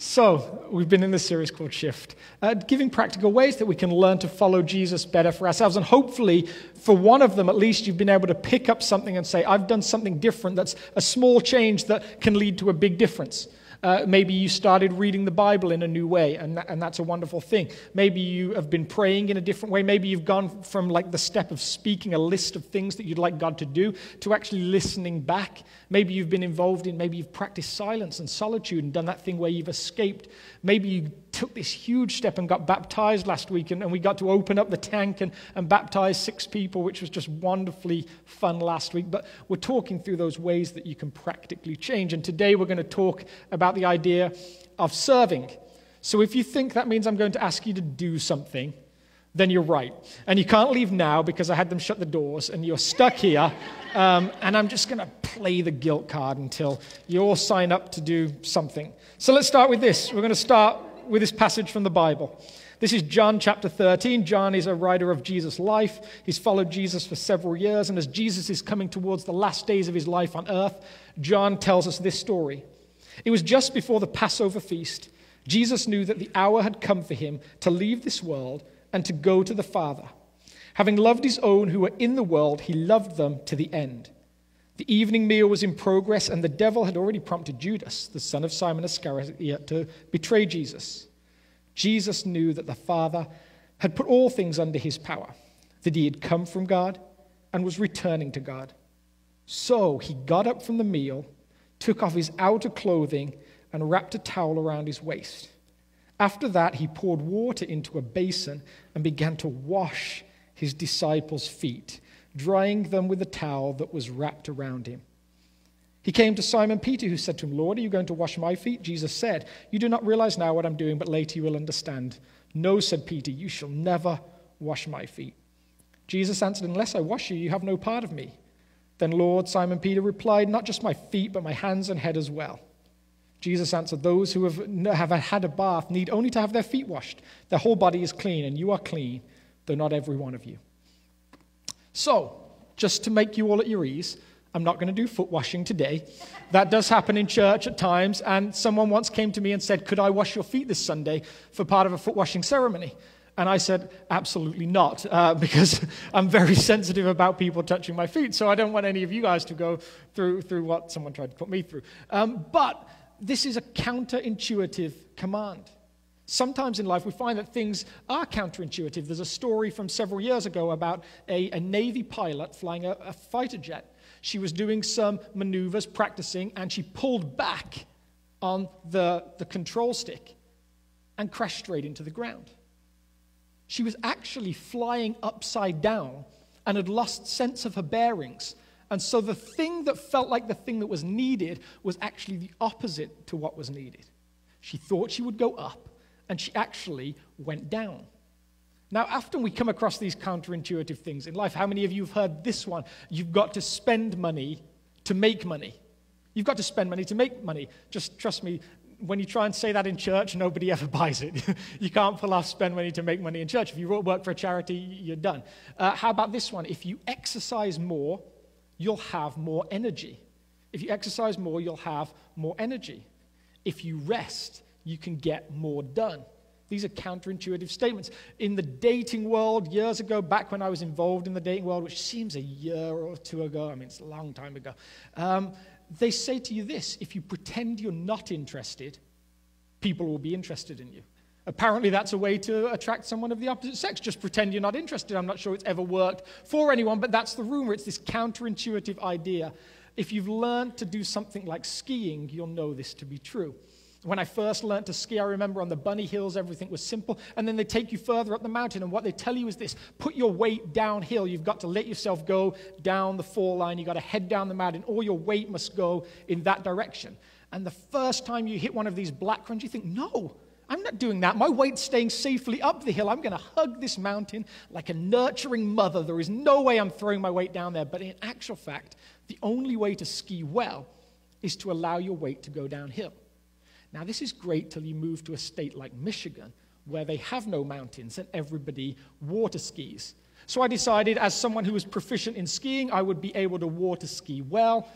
So, we've been in this series called Shift, giving practical ways that we can learn to follow Jesus better for ourselves. And hopefully, for one of them at least, you've been able to pick up something and say, I've done something different that's a small change that can lead to a big difference. Maybe you started reading the Bible in a new way, and that's a wonderful thing. Maybe you have been praying in a different way. Maybe you've gone from like the step of speaking a list of things that you'd like God to do to actually listening back. Maybe you've been involved in, maybe you've practiced silence and solitude and done that thing where you've escaped. Maybe you took this huge step and got baptized last week, and we got to open up the tank and baptize 6 people, which was just wonderfully fun last week. But we're talking through those ways that you can practically change. And today we're going to talk about the idea of serving. So if you think that means I'm going to ask you to do something, then you're right. And you can't leave now because I had them shut the doors and you're stuck here. And I'm just going to play the guilt card until you all sign up to do something. So let's start with this. We're going to start with this passage from the Bible. This is John chapter 13. John is a writer of Jesus' life. He's followed Jesus for several years. And as Jesus is coming towards the last days of his life on earth, John tells us this story. It was just before the Passover feast. Jesus knew that the hour had come for him to leave this world and to go to the Father. Having loved his own who were in the world, he loved them to the end. The evening meal was in progress, and the devil had already prompted Judas, the son of Simon Iscariot, to betray Jesus. Jesus knew that the Father had put all things under his power, that he had come from God and was returning to God. So he got up from the meal, took off his outer clothing, and wrapped a towel around his waist. After that, he poured water into a basin and began to wash his disciples' feet, drying them with the towel that was wrapped around him. He came to Simon Peter, who said to him, Lord, are you going to wash my feet? Jesus said, you do not realize now what I'm doing, but later you will understand. No, said Peter, you shall never wash my feet. Jesus answered, unless I wash you, you have no part of me. Then Lord, Simon Peter replied, not just my feet, but my hands and head as well. Jesus answered, those who have had a bath need only to have their feet washed. Their whole body is clean, and you are clean, though not every one of you. So, just to make you all at your ease, I'm not going to do foot washing today. That does happen in church at times, and someone once came to me and said, could I wash your feet this Sunday for part of a foot washing ceremony? And I said, absolutely not, because I'm very sensitive about people touching my feet, so I don't want any of you guys to go through what someone tried to put me through. But this is a counterintuitive command. Sometimes in life we find that things are counterintuitive. There's a story from several years ago about a Navy pilot flying a fighter jet. She was doing some maneuvers, practicing, and she pulled back on the control stick and crashed straight into the ground. She was actually flying upside down and had lost sense of her bearings. And so the thing that felt like the thing that was needed was actually the opposite to what was needed. She thought she would go up, and she actually went down. Now, often we come across these counterintuitive things in life. How many of you have heard this one? You've got to spend money to make money. You've got to spend money to make money. Just trust me, when you try and say that in church, nobody ever buys it. You can't pull off spend money to make money in church. If you work for a charity, you're done. How about this one? If you exercise more, you'll have more energy. If you exercise more, you'll have more energy. If you rest, you can get more done. These are counterintuitive statements. In the dating world, years ago, back when I was involved in the dating world, which seems a year or two ago, I mean, it's a long time ago, they say to you this: if you pretend you're not interested, people will be interested in you. Apparently, that's a way to attract someone of the opposite sex. Just pretend you're not interested. I'm not sure it's ever worked for anyone, but that's the rumor. It's this counterintuitive idea. If you've learned to do something like skiing, you'll know this to be true. When I first learned to ski, I remember on the bunny hills, everything was simple. And then they take you further up the mountain, and what they tell you is this: put your weight downhill. You've got to let yourself go down the fall line. You've got to head down the mountain. All your weight must go in that direction. And the first time you hit one of these black runs, you think, no, I'm not doing that. My weight's staying safely up the hill. I'm going to hug this mountain like a nurturing mother. There is no way I'm throwing my weight down there. But in actual fact, the only way to ski well is to allow your weight to go downhill. Now, this is great till you move to a state like Michigan, where they have no mountains and everybody water skis. So I decided, as someone who was proficient in skiing, I would be able to water ski well.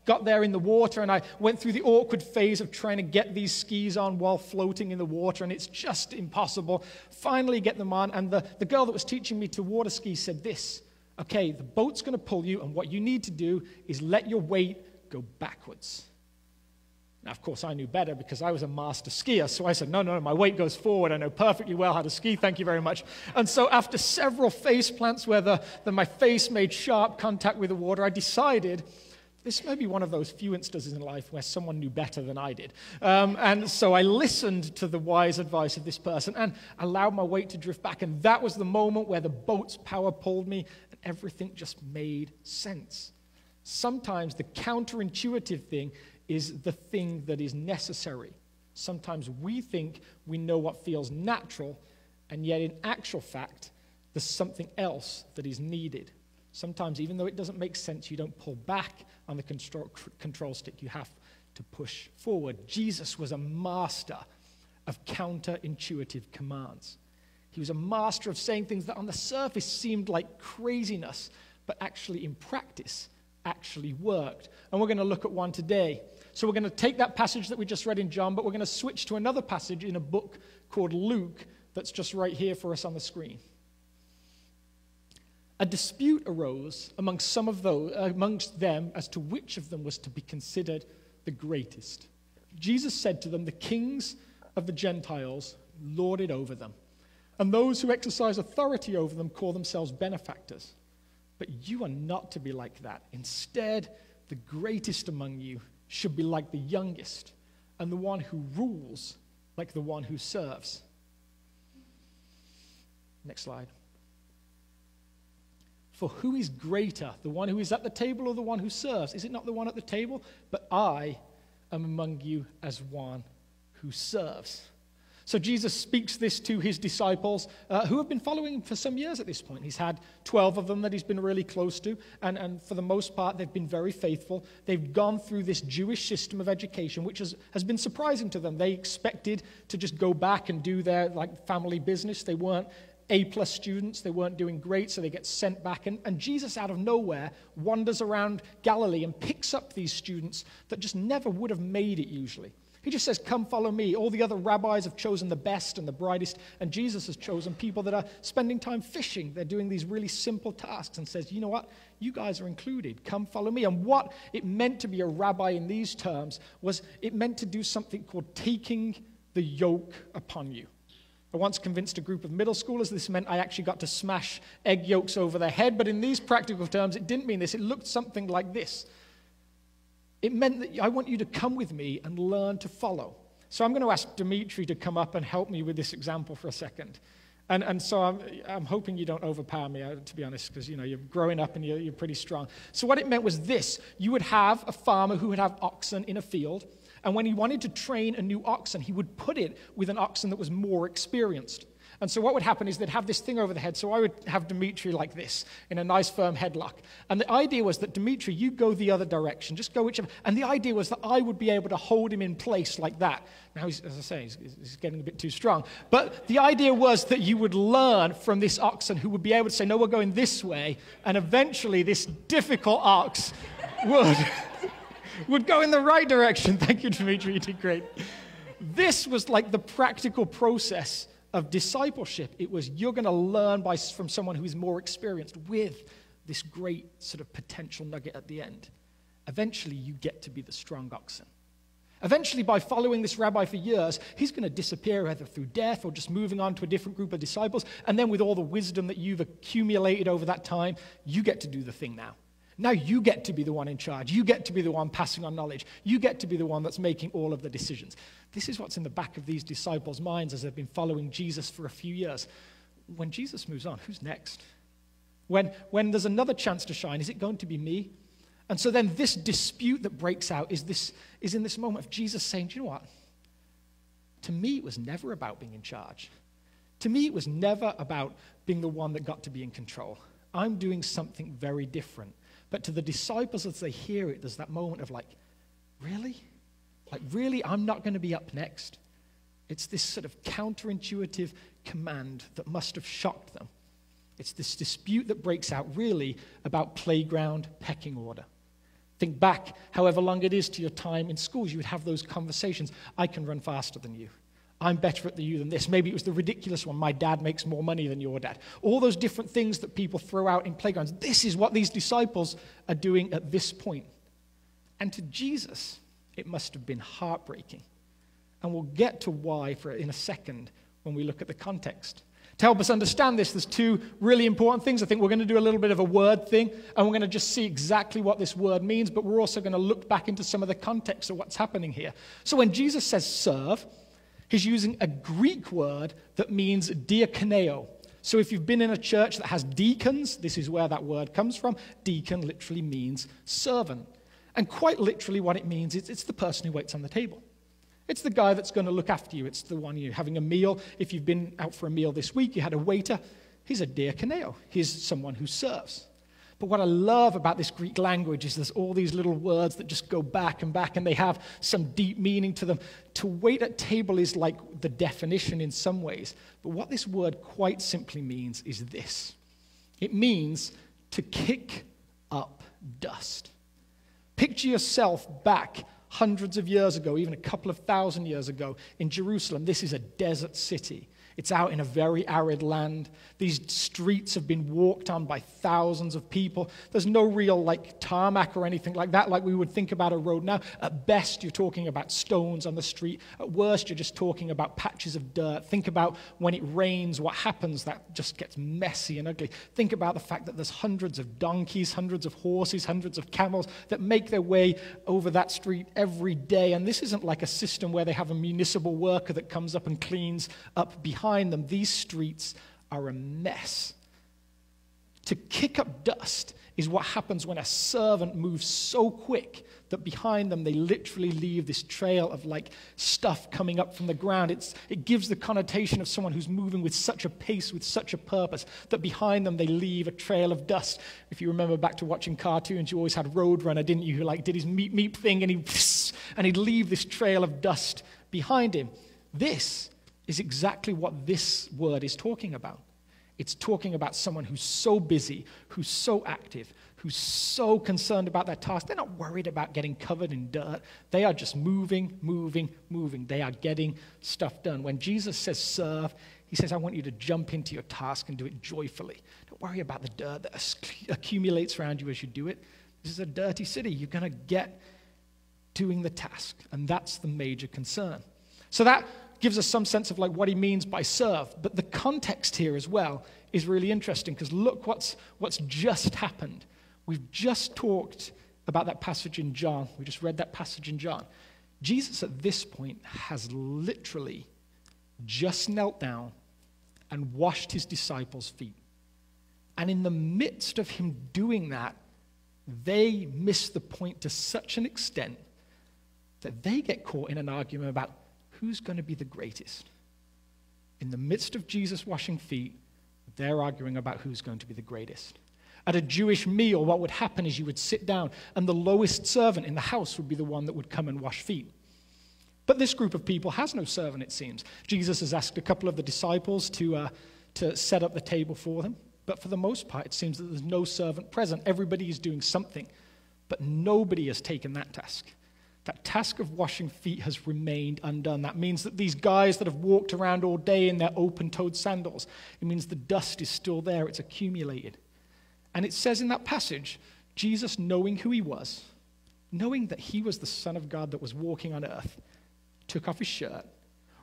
got there in the water, and I went through the awkward phase of trying to get these skis on while floating in the water, and it's just impossible. Finally get them on, and the girl that was teaching me to water ski said this, okay, the boat's going to pull you, and what you need to do is let your weight go backwards. Now, of course, I knew better because I was a master skier, so I said, no, my weight goes forward. I know perfectly well how to ski, thank you very much. And so after several face plants where my face made sharp contact with the water, I decided this may be one of those few instances in life where someone knew better than I did. And so I listened to the wise advice of this person and allowed my weight to drift back. And that was the moment where the boat's power pulled me and everything just made sense. Sometimes the counterintuitive thing is the thing that is necessary. Sometimes we think we know what feels natural, and yet in actual fact, there's something else that is needed. Sometimes, even though it doesn't make sense, you don't pull back on the control stick. You have to push forward. Jesus was a master of counterintuitive commands. He was a master of saying things that on the surface seemed like craziness, but actually in practice actually worked. And we're going to look at one today. So we're going to take that passage that we just read in John, but we're going to switch to another passage in a book called Luke that's just right here for us on the screen. A dispute arose amongst them as to which of them was to be considered the greatest. Jesus said to them, the kings of the Gentiles lord it over them, and those who exercise authority over them call themselves benefactors. But you are not to be like that. Instead, the greatest among you should be like the youngest, and the one who rules like the one who serves. Next slide. For who is greater, the one who is at the table or the one who serves? Is it not the one at the table? But I am among you as one who serves. So Jesus speaks this to his disciples who have been following him for some years at this point. He's had 12 of them that he's been really close to, and for the most part, they've been very faithful. They've gone through this Jewish system of education, which has been surprising to them. They expected to just go back and do their family business. They weren't A-plus students. They weren't doing great, so they get sent back. And Jesus, out of nowhere, wanders around Galilee and picks up these students that just never would have made it usually. He just says, come follow me. All the other rabbis have chosen the best and the brightest, and Jesus has chosen people that are spending time fishing. They're doing these really simple tasks and says, you know what? You guys are included. Come follow me. And what it meant to be a rabbi in these terms was it meant to do something called taking the yoke upon you. I once convinced a group of middle schoolers this meant I actually got to smash egg yolks over their head, but in these practical terms, it didn't mean this. It looked something like this. It meant that I want you to come with me and learn to follow. So I'm going to ask Dimitri to come up and help me with this example for a second. And so I'm hoping you don't overpower me, to be honest, because you're growing up and you're pretty strong. So what it meant was this. You would have a farmer who would have oxen in a field, and when he wanted to train a new oxen, he would put it with an oxen that was more experienced. And so what would happen is they'd have this thing over the head. So I would have Dimitri like this in a nice firm headlock. And the idea was that, Dimitri, you go the other direction. Just go whichever. And the idea was that I would be able to hold him in place like that. Now, as I say, he's getting a bit too strong. But the idea was that you would learn from this oxen who would be able to say, no, we're going this way. And eventually this difficult ox would go in the right direction. Thank you, Dimitri. You did great. This was like the practical process of discipleship. It was you're going to learn from someone who is more experienced with this great sort of potential nugget at the end. Eventually, you get to be the strong oxen. Eventually, by following this rabbi for years, he's going to disappear either through death or just moving on to a different group of disciples. And then with all the wisdom that you've accumulated over that time, you get to do the thing now. Now you get to be the one in charge. You get to be the one passing on knowledge. You get to be the one that's making all of the decisions. This is what's in the back of these disciples' minds as they've been following Jesus for a few years. When Jesus moves on, who's next? When there's another chance to shine, is it going to be me? And so then this dispute that breaks out is in this moment of Jesus saying, do you know what? To me, it was never about being in charge. To me, it was never about being the one that got to be in control. I'm doing something very different. But to the disciples, as they hear it, there's that moment of really? Really, I'm not going to be up next? It's this sort of counterintuitive command that must have shocked them. It's this dispute that breaks out really about playground pecking order. Think back, however long it is, to your time in schools. You would have those conversations. I can run faster than you. I'm better at you than this. Maybe it was the ridiculous one. My dad makes more money than your dad. All those different things that people throw out in playgrounds. This is what these disciples are doing at this point. And to Jesus, it must have been heartbreaking. And we'll get to why in a second when we look at the context. To help us understand this, there's two really important things. I think we're going to do a little bit of a word thing, and we're going to just see exactly what this word means, but we're also going to look back into some of the context of what's happening here. So when Jesus says serve, he's using a Greek word that means diakoneo. So if you've been in a church that has deacons, this is where that word comes from. Deacon literally means servant. And quite literally what it means is it's the person who waits on the table. It's the guy that's going to look after you. It's the one you're having a meal. If you've been out for a meal this week, you had a waiter. He's a diakoneo. He's someone who serves. But what I love about this Greek language is there's all these little words that just go back, and they have some deep meaning to them. To wait at table is like the definition in some ways. But what this word quite simply means is this. It means to kick up dust. Picture yourself back hundreds of years ago, even a couple of thousand years ago, in Jerusalem. This is a desert city. It's out in a very arid land. These streets have been walked on by thousands of people. There's no real tarmac or anything like that, like we would think about a road now. At best, you're talking about stones on the street. At worst, you're just talking about patches of dirt. Think about when it rains, what happens. That just gets messy and ugly. Think about the fact that there's hundreds of donkeys, hundreds of horses, hundreds of camels that make their way over that street every day. And this isn't like a system where they have a municipal worker that comes up and cleans up behind them. These streets are a mess. To kick up dust is what happens when a servant moves so quick that behind them they literally leave this trail of stuff coming up from the ground. It gives the connotation of someone who's moving with such a pace, with such a purpose, that behind them they leave a trail of dust. If you remember back to watching cartoons, you always had Roadrunner, didn't you, who did his meep meep thing, and he'd leave this trail of dust behind him. This is exactly what this word is talking about. It's talking about someone who's so busy, who's so active, who's so concerned about their task. They're not worried about getting covered in dirt. They are just moving, moving, moving. They are getting stuff done. When Jesus says serve, he says, I want you to jump into your task and do it joyfully. Don't worry about the dirt that accumulates around you as you do it. This is a dirty city. You're going to get doing the task. And that's the major concern. So that gives us some sense of what he means by serve. But the context here as well is really interesting, because look what's just happened. We've just talked about that passage in John. We just read that passage in John. Jesus at this point has literally just knelt down and washed his disciples' feet. And in the midst of him doing that, they miss the point to such an extent that they get caught in an argument about who's going to be the greatest. In the midst of Jesus washing feet, they're arguing about who's going to be the greatest. At a Jewish meal, what would happen is you would sit down, and the lowest servant in the house would be the one that would come and wash feet. But this group of people has no servant, it seems. Jesus has asked a couple of the disciples to set up the table for them. But for the most part, it seems that there's no servant present. Everybody is doing something, but nobody has taken that task. That task of washing feet has remained undone. That means that these guys that have walked around all day in their open-toed sandals, it means the dust is still there. It's accumulated. And it says in that passage, Jesus, knowing who he was, knowing that he was the Son of God that was walking on earth, took off his shirt,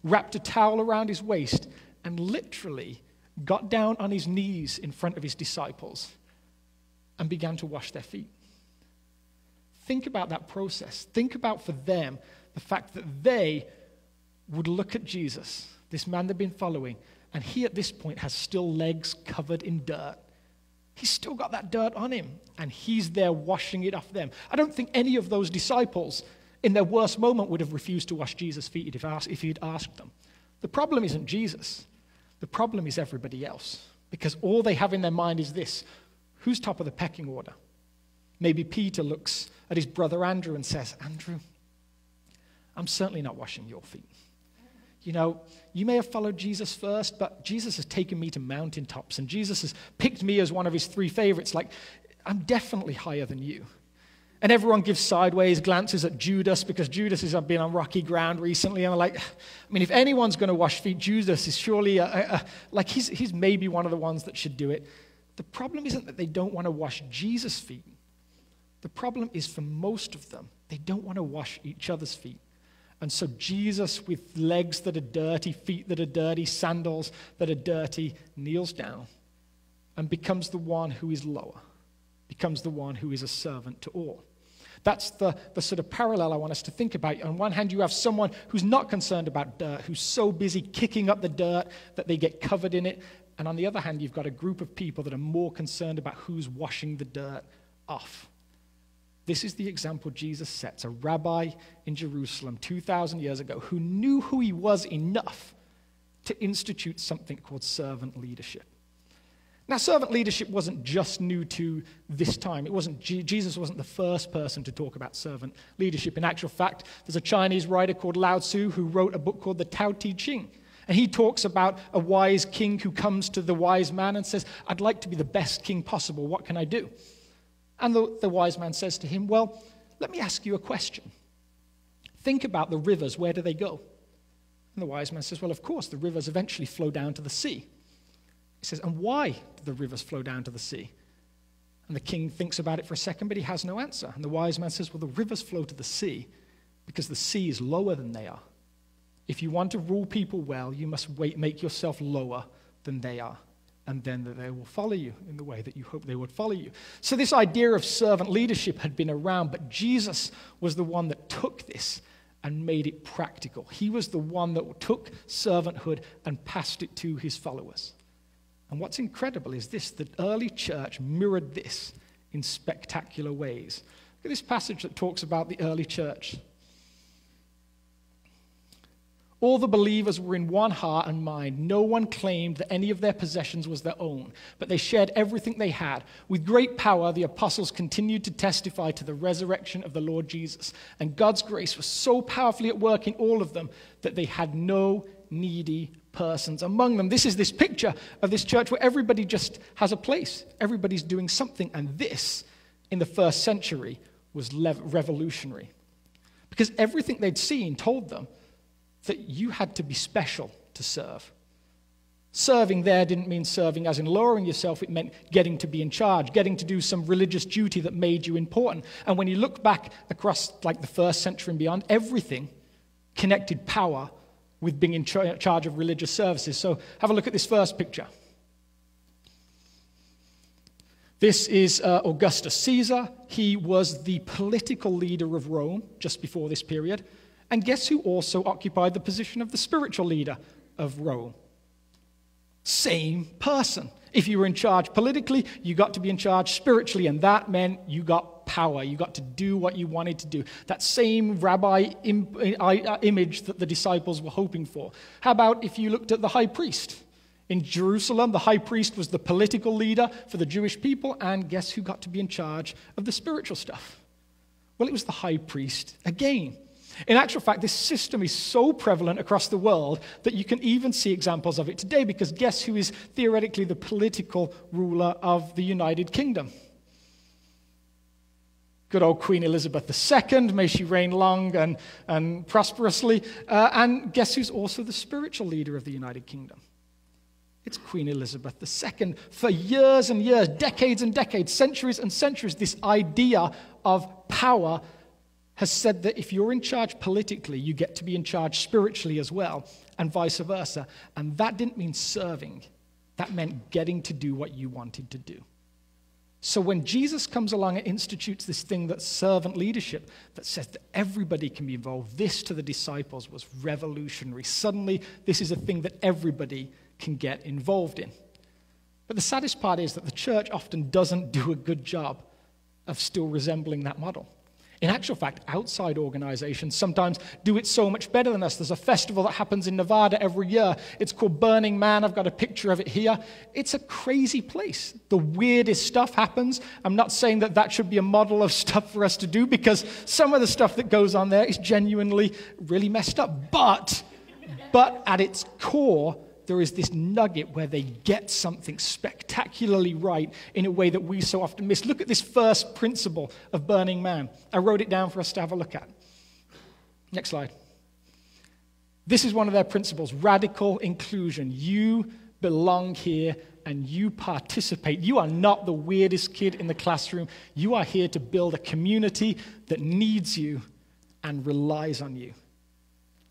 wrapped a towel around his waist, and literally got down on his knees in front of his disciples and began to wash their feet. Think about that process. Think about, for them, the fact that they would look at Jesus, this man they've been following, and he at this point has still legs covered in dirt. He's still got that dirt on him, and he's there washing it off them. I don't think any of those disciples in their worst moment would have refused to wash Jesus' feet if he'd asked them. The problem isn't Jesus. The problem is everybody else, because all they have in their mind is this: who's top of the pecking order? Maybe Peter looks at his brother Andrew and says, Andrew, I'm certainly not washing your feet. You know, you may have followed Jesus first, but Jesus has taken me to mountaintops, and Jesus has picked me as one of his 3 favorites. I'm definitely higher than you. And everyone gives sideways glances at Judas because Judas has been on rocky ground recently. And they're like, I mean, if anyone's going to wash feet, Judas is surely, he's maybe one of the ones that should do it. The problem isn't that they don't want to wash Jesus' feet. The problem is for most of them, they don't want to wash each other's feet. And so Jesus, with legs that are dirty, feet that are dirty, sandals that are dirty, kneels down and becomes the one who is lower, becomes the one who is a servant to all. That's the sort of parallel I want us to think about. On one hand, you have someone who's not concerned about dirt, who's so busy kicking up the dirt that they get covered in it. And on the other hand, you've got a group of people that are more concerned about who's washing the dirt off. This is the example Jesus sets, a rabbi in Jerusalem 2,000 years ago who knew who he was enough to institute something called servant leadership. Now, servant leadership wasn't just new to this time. Jesus wasn't the first person to talk about servant leadership. In actual fact, there's a Chinese writer called Lao Tzu who wrote a book called the Tao Te Ching. And he talks about a wise king who comes to the wise man and says, I'd like to be the best king possible. What can I do? And the wise man says to him, well, let me ask you a question. Think about the rivers. Where do they go? And the wise man says, well, of course, the rivers eventually flow down to the sea. He says, and why do the rivers flow down to the sea? And the king thinks about it for a second, but he has no answer. And the wise man says, well, the rivers flow to the sea because the sea is lower than they are. If you want to rule people well, you must make yourself lower than they are. And then they will follow you in the way that you hope they would follow you. So this idea of servant leadership had been around, but Jesus was the one that took this and made it practical. He was the one that took servanthood and passed it to his followers. And what's incredible is this, the early church mirrored this in spectacular ways. Look at this passage that talks about the early church. All the believers were in one heart and mind. No one claimed that any of their possessions was their own, but they shared everything they had. With great power, the apostles continued to testify to the resurrection of the Lord Jesus. And God's grace was so powerfully at work in all of them that they had no needy persons among them. This is this picture of this church where everybody just has a place. Everybody's doing something. And this, in the first century, was revolutionary. Because everything they'd seen told them that you had to be special to serve. Serving there didn't mean serving as in lowering yourself. It meant getting to be in charge, getting to do some religious duty that made you important. And when you look back across like the first century and beyond, everything connected power with being in charge of religious services. So have a look at this first picture. This is Augustus Caesar. He was the political leader of Rome just before this period. And guess who also occupied the position of the spiritual leader of Rome? Same person. If you were in charge politically, you got to be in charge spiritually, and that meant you got power. You got to do what you wanted to do. That same rabbi image that the disciples were hoping for. How about if you looked at the high priest? In Jerusalem, the high priest was the political leader for the Jewish people, and guess who got to be in charge of the spiritual stuff? Well, it was the high priest again. In actual fact, this system is so prevalent across the world that you can even see examples of it today, because guess who is theoretically the political ruler of the United Kingdom? Good old Queen Elizabeth II, may she reign long and prosperously. And guess who's also the spiritual leader of the United Kingdom? It's Queen Elizabeth II. For years and years, decades and decades, centuries and centuries, this idea of power has said that if you're in charge politically, you get to be in charge spiritually as well, and vice versa. And that didn't mean serving. That meant getting to do what you wanted to do. So when Jesus comes along and institutes this thing that's servant leadership, that says that everybody can be involved, this to the disciples was revolutionary. Suddenly, this is a thing that everybody can get involved in. But the saddest part is that the church often doesn't do a good job of still resembling that model. In actual fact, outside organizations sometimes do it so much better than us. There's a festival that happens in Nevada every year. It's called Burning Man. I've got a picture of it here. It's a crazy place. The weirdest stuff happens. I'm not saying that that should be a model of stuff for us to do, because some of the stuff that goes on there is genuinely really messed up. But at its core, there is this nugget where they get something spectacularly right in a way that we so often miss. Look at this first principle of Burning Man. I wrote it down for us to have a look at. Next slide. This is one of their principles, radical inclusion. You belong here and you participate. You are not the weirdest kid in the classroom. You are here to build a community that needs you and relies on you.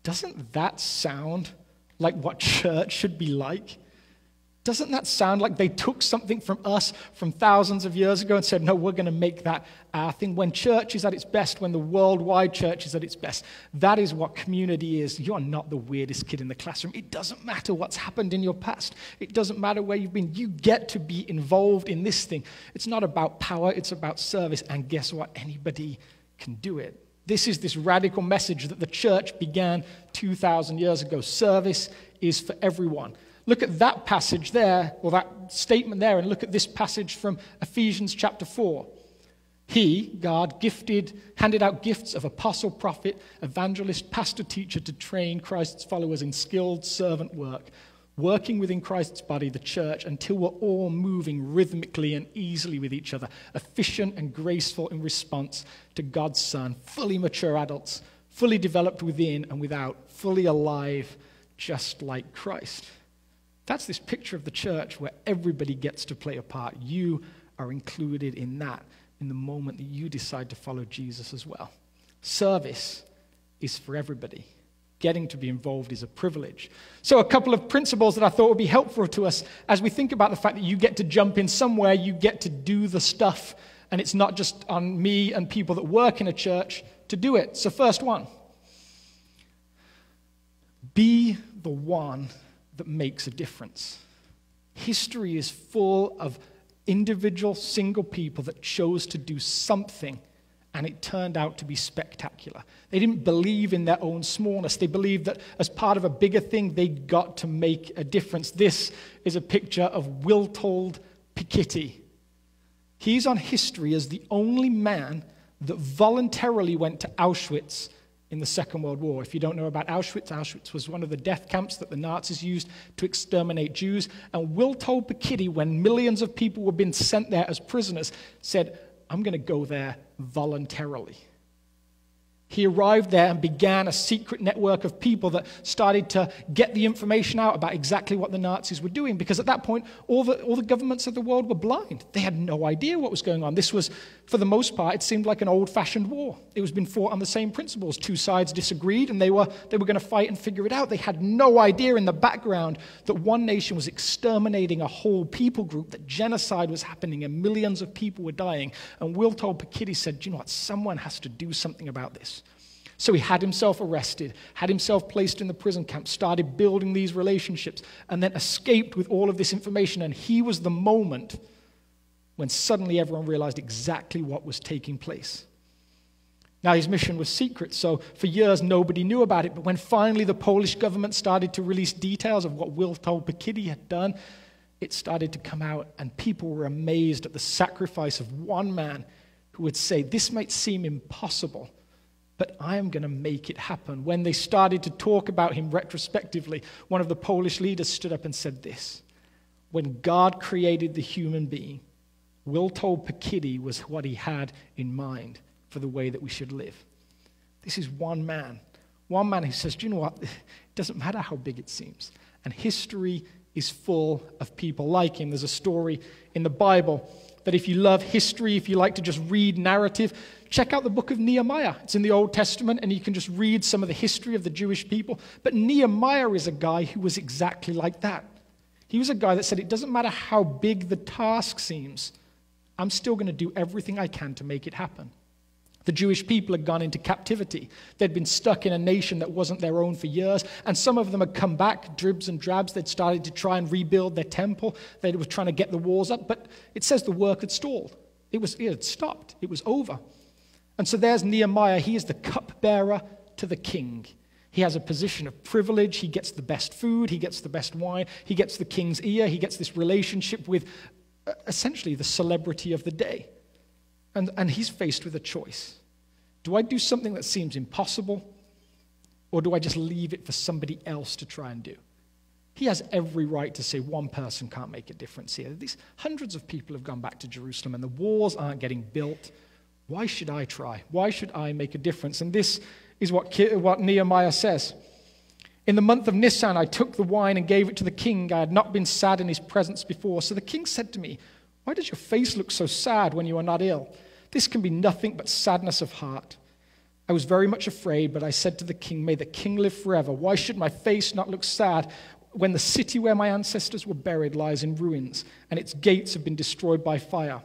Doesn't that sound like what church should be like? Doesn't that sound like they took something from us from thousands of years ago and said, no, we're going to make that our thing? When church is at its best, when the worldwide church is at its best, that is what community is. You are not the weirdest kid in the classroom. It doesn't matter what's happened in your past. It doesn't matter where you've been. You get to be involved in this thing. It's not about power. It's about service. And guess what? Anybody can do it. This is this radical message that the church began 2,000 years ago. Service is for everyone. Look at that passage there, or that statement there, and look at this passage from Ephesians chapter 4. He, God, handed out gifts of apostle, prophet, evangelist, pastor, teacher to train Christ's followers in skilled servant work, working within Christ's body, the church, until we're all moving rhythmically and easily with each other, efficient and graceful in response to God's Son, fully mature adults, fully developed within and without, fully alive, just like Christ. That's this picture of the church where everybody gets to play a part. You are included in that in the moment that you decide to follow Jesus as well. Service is for everybody. Getting to be involved is a privilege. So a couple of principles that I thought would be helpful to us as we think about the fact that you get to jump in somewhere, you get to do the stuff, and it's not just on me and people that work in a church to do it. So first one, be the one that makes a difference. History is full of individual, single people that chose to do something, and it turned out to be spectacular. They didn't believe in their own smallness. They believed that as part of a bigger thing, they got to make a difference. This is a picture of Witold Piketty. He's on history as the only man that voluntarily went to Auschwitz in the Second World War. If you don't know about Auschwitz, Auschwitz was one of the death camps that the Nazis used to exterminate Jews. And Witold Piketty, when millions of people were being sent there as prisoners, said, I'm going to go there voluntarily. He arrived there and began a secret network of people that started to get the information out about exactly what the Nazis were doing, because at that point, all the governments of the world were blind. They had no idea what was going on. This was, for the most part, it seemed like an old-fashioned war. It was being fought on the same principles. Two sides disagreed, and they were going to fight and figure it out. They had no idea in the background that one nation was exterminating a whole people group, that genocide was happening, and millions of people were dying. And Witold Piketty said, do you know what? Someone has to do something about this. So he had himself arrested, had himself placed in the prison camp, started building these relationships, and then escaped with all of this information. And he was the moment when suddenly everyone realized exactly what was taking place. Now, his mission was secret, so for years nobody knew about it. But when finally the Polish government started to release details of what Witold Piketty had done, it started to come out, and people were amazed at the sacrifice of one man who would say, this might seem impossible, but I am going to make it happen. When they started to talk about him retrospectively, one of the Polish leaders stood up and said this: when God created the human being, Witold Piketty was what he had in mind for the way that we should live. This is one man who says, do you know what? It doesn't matter how big it seems. And history is full of people like him. There's a story in the Bible that if you love history, if you like to just read narrative, check out the book of Nehemiah. It's in the Old Testament, and you can just read some of the history of the Jewish people. But Nehemiah is a guy who was exactly like that. He was a guy that said, it doesn't matter how big the task seems, I'm still going to do everything I can to make it happen. The Jewish people had gone into captivity. They'd been stuck in a nation that wasn't their own for years, and some of them had come back, dribs and drabs. They'd started to try and rebuild their temple. They were trying to get the walls up, but it says the work had stalled. It had stopped. It was over. And so there's Nehemiah. He is the cupbearer to the king. He has a position of privilege. He gets the best food. He gets the best wine. He gets the king's ear. He gets this relationship with essentially the celebrity of the day. And he's faced with a choice. Do I do something that seems impossible, or do I just leave it for somebody else to try and do? He has every right to say one person can't make a difference here. These hundreds of people have gone back to Jerusalem and the walls aren't getting built. Why should I try? Why should I make a difference? And this is what Nehemiah says. In the month of Nisan, I took the wine and gave it to the king. I had not been sad in his presence before. So the king said to me, why does your face look so sad when you are not ill? This can be nothing but sadness of heart. I was very much afraid, but I said to the king, may the king live forever. Why should my face not look sad when the city where my ancestors were buried lies in ruins and its gates have been destroyed by fire?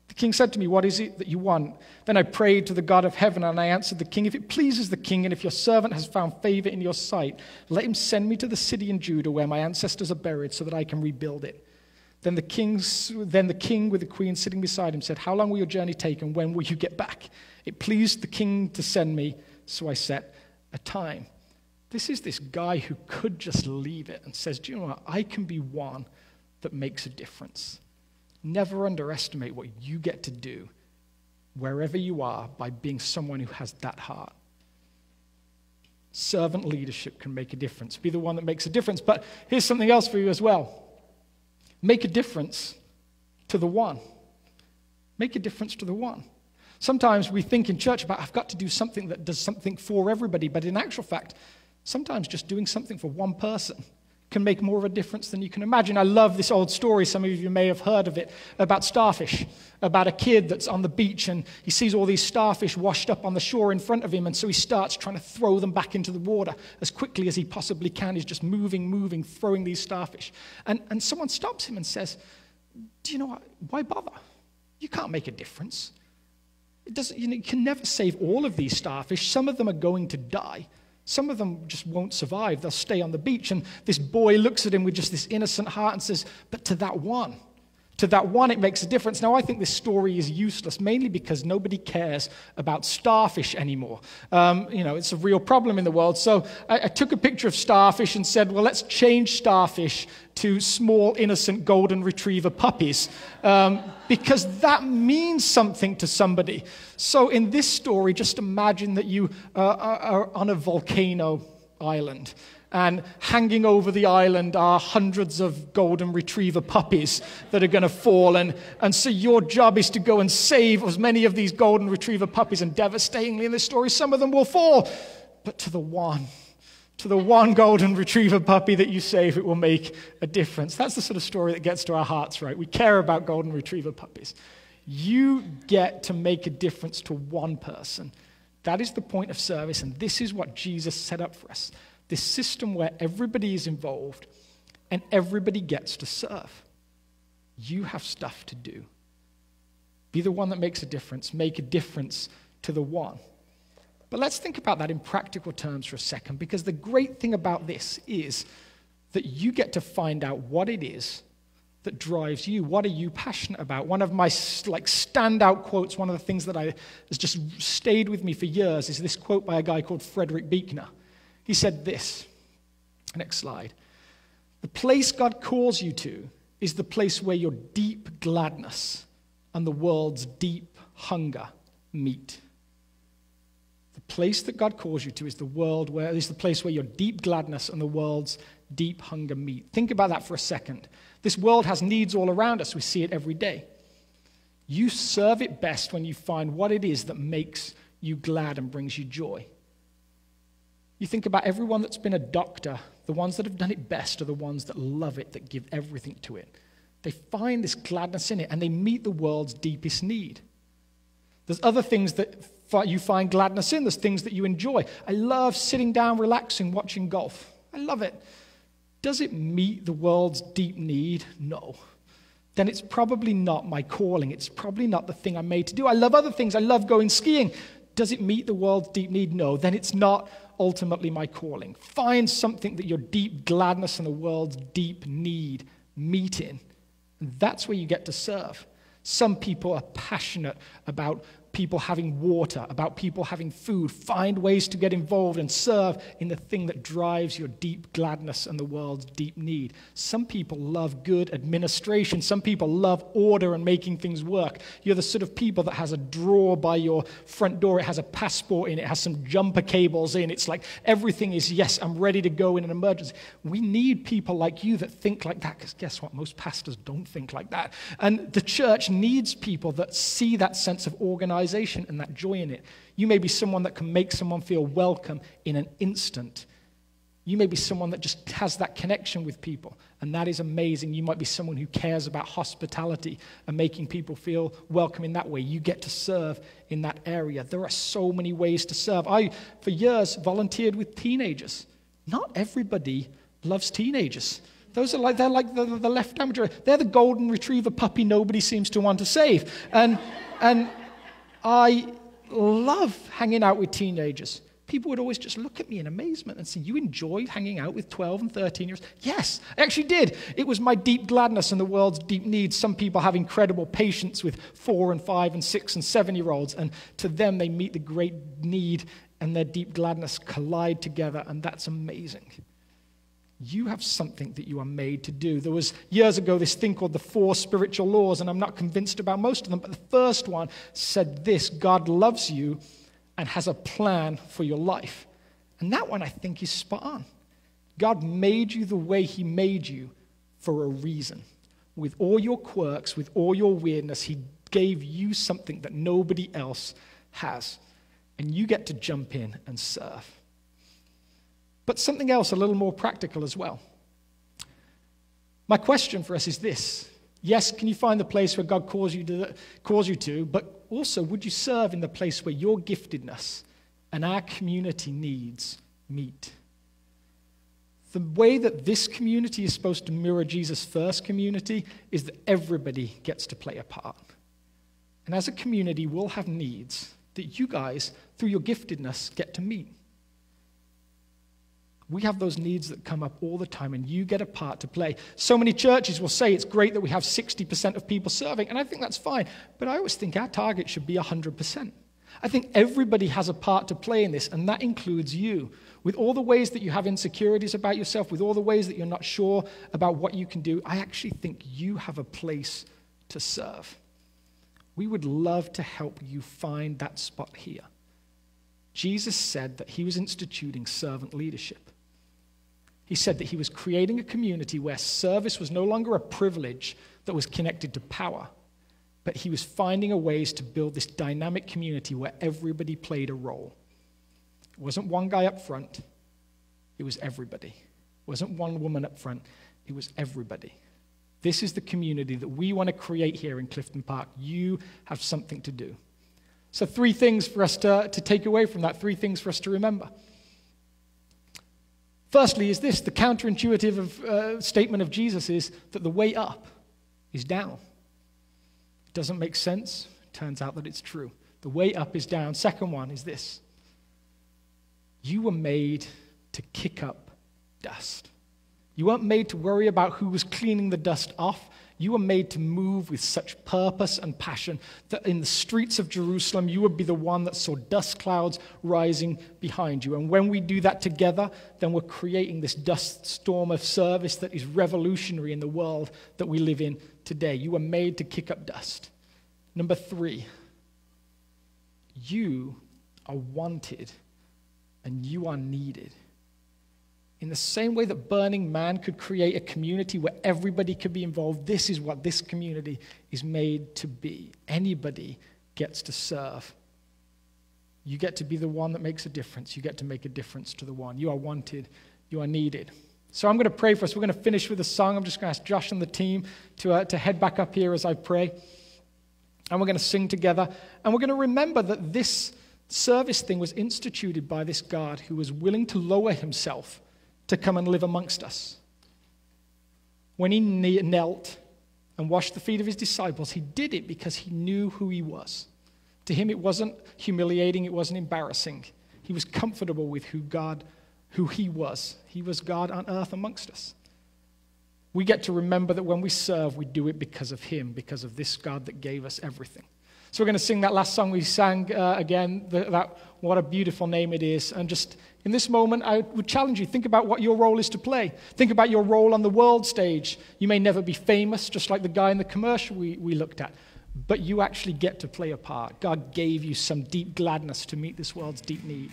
The king said to me, what is it that you want? Then I prayed to the God of heaven, and I answered the king, if it pleases the king, and if your servant has found favor in your sight, let him send me to the city in Judah where my ancestors are buried so that I can rebuild it. Then the king with the queen sitting beside him said, how long will your journey take, and when will you get back? It pleased the king to send me, so I set a time. This is this guy who could just leave it and says, do you know what? I can be one that makes a difference. Never underestimate what you get to do wherever you are by being someone who has that heart. Servant leadership can make a difference. Be the one that makes a difference. But here's something else for you as well. Make a difference to the one. Make a difference to the one. Sometimes we think in church about, I've got to do something that does something for everybody. But in actual fact, sometimes just doing something for one person can make more of a difference than you can imagine. I love this old story, some of you may have heard of it, about starfish, about a kid that's on the beach and he sees all these starfish washed up on the shore in front of him, and so he starts trying to throw them back into the water as quickly as he possibly can. He's just moving, throwing these starfish. And someone stops him and says, do you know what? Why bother? You can't make a difference. You can never save all of these starfish. Some of them are going to die. Some of them just won't survive. They'll stay on the beach. And this boy looks at him with just this innocent heart and says, but to that one it makes a difference. Now, I think this story is useless, mainly because nobody cares about starfish anymore. It's a real problem in the world. So I took a picture of starfish and said, well, let's change starfish to small, innocent golden retriever puppies, because that means something to somebody. So in this story, just imagine that you are on a volcano island, and hanging over the island are hundreds of golden retriever puppies that are going to fall. And so your job is to go and save as many of these golden retriever puppies. And devastatingly in this story, some of them will fall. But to the one golden retriever puppy that you save, it will make a difference. That's the sort of story that gets to our hearts, right? We care about golden retriever puppies. You get to make a difference to one person. That is the point of service, and this is what Jesus set up for us. This system where everybody is involved and everybody gets to serve. You have stuff to do. Be the one that makes a difference. Make a difference to the one. But let's think about that in practical terms for a second, because the great thing about this is that you get to find out what it is that drives you. What are you passionate about? One of my standout quotes, one of the things that has just stayed with me for years, is this quote by a guy called Frederick Buechner. He said this, next slide. The place God calls you to is the place where your deep gladness and the world's deep hunger meet. The place that God calls you to is the place where your deep gladness and the world's deep hunger meet. Think about that for a second. This world has needs all around us. We see it every day. You serve it best when you find what it is that makes you glad and brings you joy. You think about everyone that's been a doctor, the ones that have done it best are the ones that love it, that give everything to it. They find this gladness in it, and they meet the world's deepest need. There's other things that you find gladness in. There's things that you enjoy. I love sitting down, relaxing, watching golf. I love it. Does it meet the world's deep need? No. Then it's probably not my calling. It's probably not the thing I'm made to do. I love other things. I love going skiing. Does it meet the world's deep need? No. Then it's not ultimately my calling. Find something that your deep gladness and the world's deep need meet in. And that's where you get to serve. Some people are passionate about people having water, about people having food. Find ways to get involved and serve in the thing that drives your deep gladness and the world's deep need. Some people love good administration. Some people love order and making things work. You're the sort of people that has a drawer by your front door. It has a passport in it. It has some jumper cables in. It's like everything is, yes, I'm ready to go in an emergency. We need people like you that think like that, because guess what? Most pastors don't think like that. And the church needs people that see that sense of organization and that joy in it. You may be someone that can make someone feel welcome in an instant. You may be someone that just has that connection with people, and that is amazing. You might be someone who cares about hospitality and making people feel welcome in that way. You get to serve in that area. There are so many ways to serve. I, for years, volunteered with teenagers. Not everybody loves teenagers. They're like the left-hand majority. They're the golden retriever puppy nobody seems to want to save. And I love hanging out with teenagers. People would always just look at me in amazement and say, you enjoyed hanging out with 12 and 13 years? Yes, I actually did. It was my deep gladness and the world's deep needs. Some people have incredible patience with 4 and 5 and 6 and 7-year-olds, and to them they meet the great need and their deep gladness collide together, and that's amazing. You have something that you are made to do. There was years ago this thing called the 4 spiritual laws, and I'm not convinced about most of them, but the first one said this: God loves you and has a plan for your life. And that one I think is spot on. God made you the way he made you for a reason. With all your quirks, with all your weirdness, he gave you something that nobody else has. And you get to jump in and serve. But something else a little more practical as well. My question for us is this: yes, can you find the place where God calls you to, but also would you serve in the place where your giftedness and our community needs meet? The way that this community is supposed to mirror Jesus' first community is that everybody gets to play a part. And as a community, we'll have needs that you guys, through your giftedness, get to meet. We have those needs that come up all the time, and you get a part to play. So many churches will say it's great that we have 60% of people serving, and I think that's fine. But I always think our target should be 100%. I think everybody has a part to play in this, and that includes you. With all the ways that you have insecurities about yourself, with all the ways that you're not sure about what you can do, I actually think you have a place to serve. We would love to help you find that spot here. Jesus said that he was instituting servant leadership. He said that he was creating a community where service was no longer a privilege that was connected to power, but he was finding a ways to build this dynamic community where everybody played a role. It wasn't one guy up front, it was everybody. It wasn't one woman up front, it was everybody. This is the community that we want to create here in Clifton Park. You have something to do. So 3 things for us to take away from that, 3 things for us to remember. Firstly is this: the counterintuitive statement of Jesus is that the way up is down. It doesn't make sense. It turns out that it's true. The way up is down. Second one is this: you were made to kick up dust. You weren't made to worry about who was cleaning the dust off. You were made to move with such purpose and passion that in the streets of Jerusalem, you would be the one that saw dust clouds rising behind you. And when we do that together, then we're creating this dust storm of service that is revolutionary in the world that we live in today. You were made to kick up dust. Number 3, you are wanted and you are needed. In the same way that Burning Man could create a community where everybody could be involved, this is what this community is made to be. Anybody gets to serve. You get to be the one that makes a difference. You get to make a difference to the one. You are wanted. You are needed. So I'm going to pray for us. We're going to finish with a song. I'm just going to ask Josh and the team to head back up here as I pray. And we're going to sing together. And we're going to remember that this service thing was instituted by this God who was willing to lower himself to come and live amongst us. When he knelt and washed the feet of his disciples, he did it because he knew who he was. To him, it wasn't humiliating, it wasn't embarrassing. He was comfortable with who he was. He was God on earth amongst us. We get to remember that when we serve, we do it because of him, because of this God that gave us everything. So we're going to sing that last song we sang again, that what a beautiful name it is. And just in this moment, I would challenge you, think about what your role is to play. Think about your role on the world stage. You may never be famous, just like the guy in the commercial we looked at, but you actually get to play a part. God gave you some deep gladness to meet this world's deep need.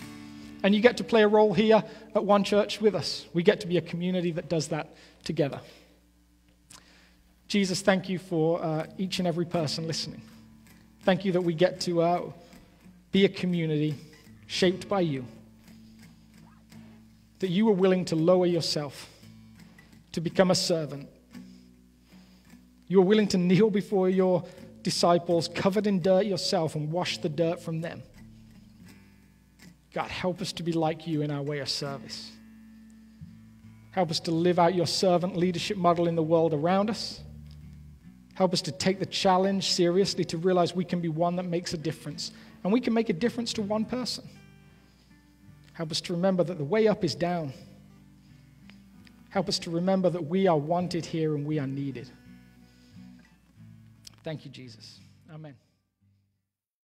And you get to play a role here at One Church with us. We get to be a community that does that together. Jesus, thank you for each and every person listening. Thank you that we get to be a community shaped by you. That you were willing to lower yourself, to become a servant. You were willing to kneel before your disciples, covered in dirt yourself, and wash the dirt from them. God, help us to be like you in our way of service. Help us to live out your servant leadership model in the world around us. Help us to take the challenge seriously, to realize we can be one that makes a difference. And we can make a difference to one person. Help us to remember that the way up is down. Help us to remember that we are wanted here and we are needed. Thank you, Jesus. Amen.